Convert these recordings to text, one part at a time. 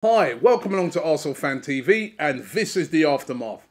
Hi, welcome along to Arsenal Fan TV, and this is the aftermath.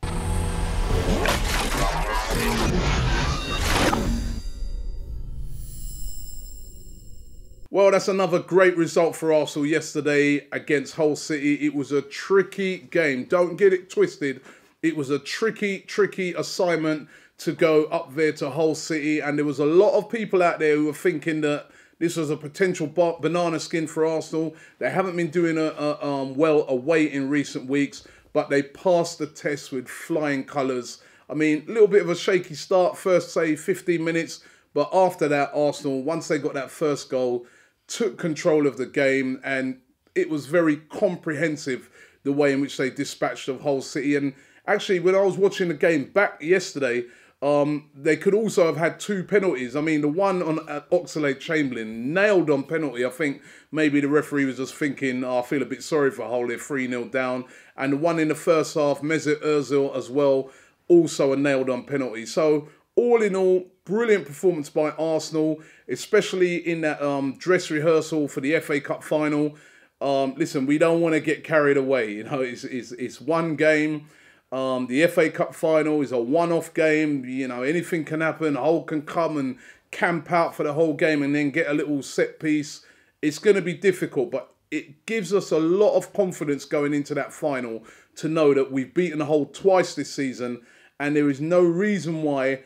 Well, that's another great result for Arsenal yesterday against Hull City. It was a tricky game. Don't get it twisted. It was a tricky assignment to go up there to Hull City, and there was a lot of people out there who were thinking that this was a potential banana skin for Arsenal. They haven't been doing well away in recent weeks, but they passed the test with flying colours. I mean, a little bit of a shaky start, first, say, 15 minutes. But after that, Arsenal, once they got that first goal, took control of the game. And it was very comprehensive, the way in which they dispatched of Hull City. And actually, when I was watching the game back yesterday, they could also have had two penalties. I mean, the one on Oxlade-Chamberlain, nailed on penalty. I think maybe the referee was just thinking, oh, I feel a bit sorry for Hull, they're 3-0 down. And the one in the first half, Mesut Ozil as well, also a nailed on penalty. So all in all, brilliant performance by Arsenal, especially in that dress rehearsal for the FA Cup final. Listen, we don't want to get carried away. You know, it's one game. The FA Cup final is a one-off game. You know, anything can happen. Hull can come and camp out for the whole game and then get a little set piece. It's going to be difficult, but it gives us a lot of confidence going into that final to know that we've beaten Hull twice this season and there is no reason why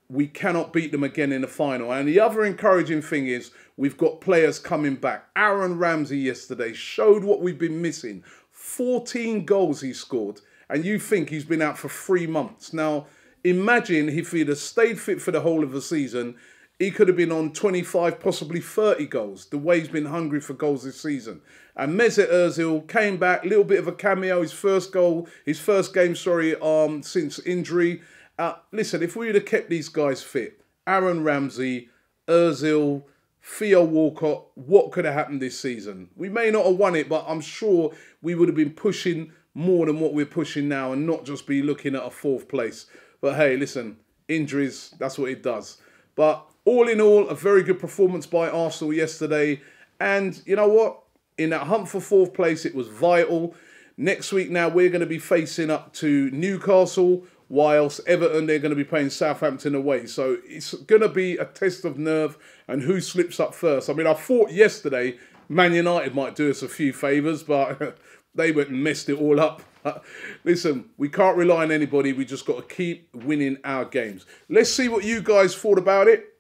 we cannot beat them again in the final. And the other encouraging thing is we've got players coming back. Aaron Ramsey yesterday showed what we've been missing. 14 goals he scored. And you think he's been out for 3 months. Now, imagine if he'd have stayed fit for the whole of the season, he could have been on 25, possibly 30 goals, the way he's been hungry for goals this season. And Mesut Ozil came back, a little bit of a cameo, his first game, since injury. Listen, if we would have kept these guys fit, Aaron Ramsey, Ozil, Theo Walcott, what could have happened this season? We may not have won it, but I'm sure we would have been pushing more than what we're pushing now and not just be looking at a 4th place. But hey, listen, injuries, that's what it does. But all in all, a very good performance by Arsenal yesterday. And you know what? In that hunt for 4th place, it was vital. Next week now, we're going to be facing up to Newcastle, whilst Everton, they're going to be playing Southampton away. So it's going to be a test of nerve and who slips up first. I mean, I thought yesterday Man United might do us a few favours, but they went and messed it all up. Listen, we can't rely on anybody. We just got to keep winning our games. Let's see what you guys thought about it.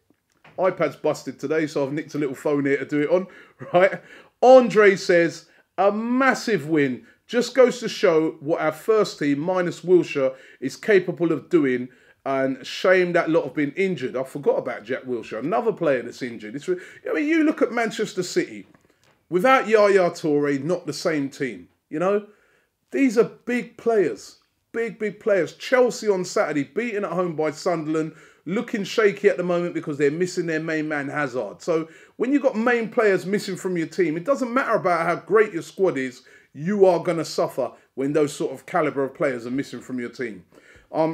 iPad's busted today, so I've nicked a little phone here to do it on. Right? Andre says, a massive win. Just goes to show what our first team, minus Wilshere, is capable of doing. And shame that lot have been injured. I forgot about Jack Wilshere, another player that's injured. I mean, you look at Manchester City. Without Yaya Toure, not the same team. You know, these are big players, big players. Chelsea on Saturday, beaten at home by Sunderland, looking shaky at the moment because they're missing their main man Hazard. So when you've got main players missing from your team, it doesn't matter about how great your squad is, you are going to suffer when those sort of calibre of players are missing from your team.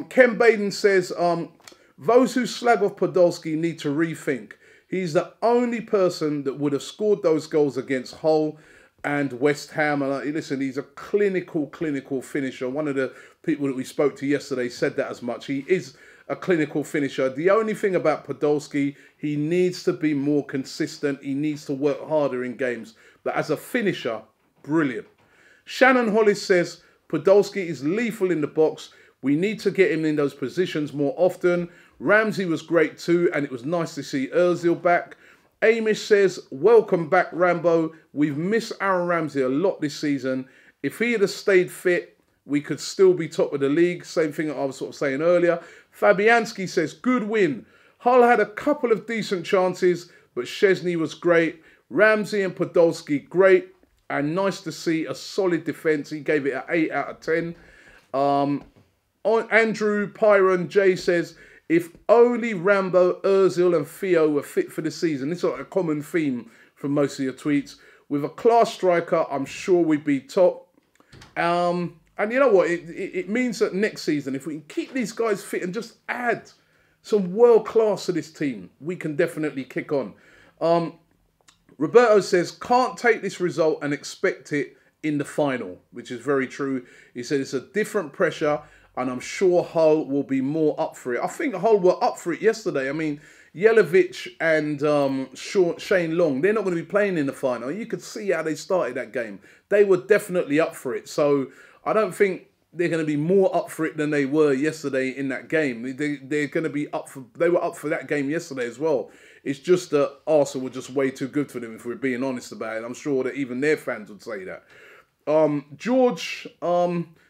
Ken Baden says, those who slag off Podolski need to rethink. He's the only person that would have scored those goals against Hull and West Ham. And listen, he's a clinical finisher. One of the people that we spoke to yesterday said that as much. He is a clinical finisher. The only thing about Podolski, he needs to be more consistent. He needs to work harder in games. But as a finisher, brilliant. Shannon Hollis says, Podolski is lethal in the box. We need to get him in those positions more often. Ramsey was great too, and it was nice to see Ozil back. Amish says, welcome back, Rambo. We've missed Aaron Ramsey a lot this season. If he had stayed fit, we could still be top of the league. Same thing that I was sort of saying earlier. Fabianski says, good win. Hull had a couple of decent chances, but Szczesny was great. Ramsey and Podolski, great. And nice to see a solid defence. He gave it an 8 out of 10. Andrew Pyron J says, if only Rambo, Ozil and Theo were fit for the season. This is like a common theme from most of your tweets. With a class striker, I'm sure we'd be top. And you know what? It means that next season, if we can keep these guys fit and just add some world class to this team, we can definitely kick on. Roberto says, can't take this result and expect it in the final, which is very true. He said it's a different pressure, and I'm sure Hull will be more up for it. I think Hull were up for it yesterday. I mean, Jelavic and Shane Long, they're not going to be playing in the final. You could see how they started that game. They were definitely up for it. So I don't think they're going to be more up for it than they were yesterday in that game. They're going to be up for. They were up for that game yesterday as well. It's just that Arsenal were just way too good for them, if we're being honest about it. I'm sure that even their fans would say that. George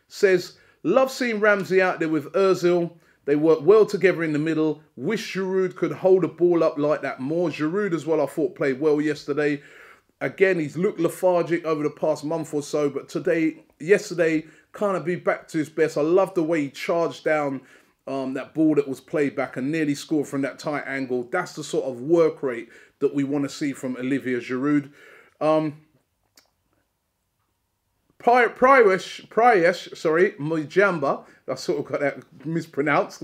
says, love seeing Ramsey out there with Ozil. They work well together in the middle. Wish Giroud could hold the ball up like that more. Giroud as well, I thought, played well yesterday. Again, he's looked lethargic over the past month or so, but yesterday, kind of be back to his best. I love the way he charged down that ball that was played back and nearly scored from that tight angle. That's the sort of work rate that we want to see from Olivier Giroud. Prayesh, Mujamba, I sort of got that mispronounced.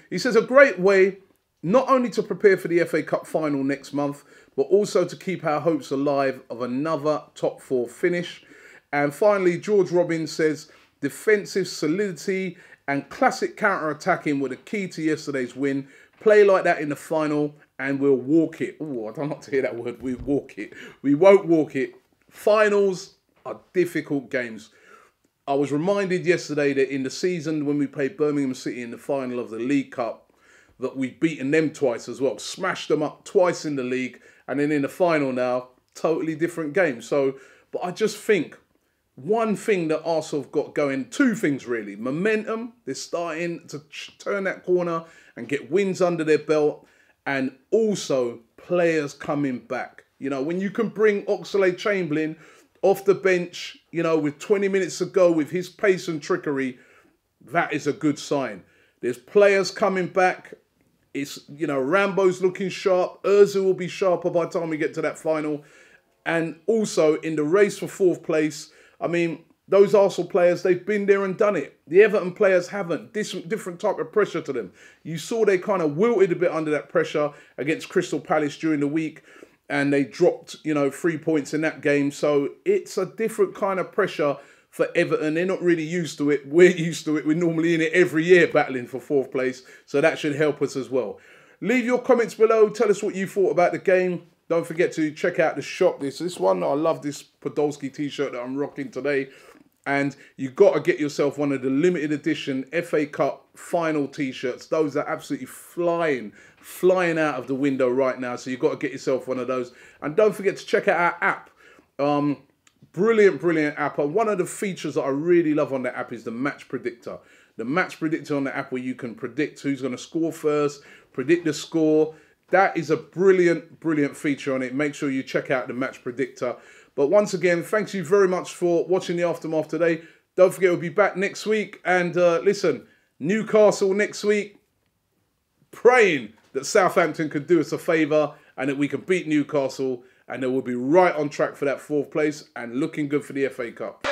He says, a great way not only to prepare for the FA Cup final next month, but also to keep our hopes alive of another top 4 finish. And finally, George Robbins says, defensive solidity and classic counter-attacking were the key to yesterday's win. Play like that in the final and we'll walk it. Oh, I don't like to hear that word, we walk it. We won't walk it. Finals are difficult games. I was reminded yesterday that in the season when we played Birmingham City in the final of the League Cup, that we've beaten them twice as well. Smashed them up twice in the league. And then in the final now, totally different game. So, but I just think one thing that Arsenal have got going, 2 things really. Momentum, they're starting to turn that corner and get wins under their belt. And also players coming back. You know, when you can bring Oxlade-Chamberlain off the bench, you know, with 20 minutes to go with his pace and trickery, that is a good sign. There's players coming back. It's, you know, Rambo's looking sharp. Ozil will be sharper by the time we get to that final. And also in the race for 4th place, I mean, those Arsenal players, they've been there and done it. The Everton players haven't. Different type of pressure to them. You saw they kind of wilted a bit under that pressure against Crystal Palace during the week. And they dropped, you know, 3 points in that game. So it's a different kind of pressure for Everton. They're not really used to it. We're used to it. We're normally in it every year battling for 4th place. So that should help us as well. Leave your comments below. Tell us what you thought about the game. Don't forget to check out the shop. This one, I love this Podolski t-shirt that I'm rocking today. And you got to get yourself one of the limited edition FA Cup final t-shirts. Those are absolutely flying out of the window right now. So you've got to get yourself one of those. And don't forget to check out our app. Brilliant app. And one of the features that I really love on the app is the match predictor. The match predictor on the app where you can predict who's going to score first, predict the score. That is a brilliant feature on it. Make sure you check out the match predictor. But once again, thanks you very much for watching the Aftermath today. Don't forget we'll be back next week. And listen, Newcastle next week. Praying that Southampton could do us a favour and that we can beat Newcastle. And then we'll be right on track for that 4th place and looking good for the FA Cup.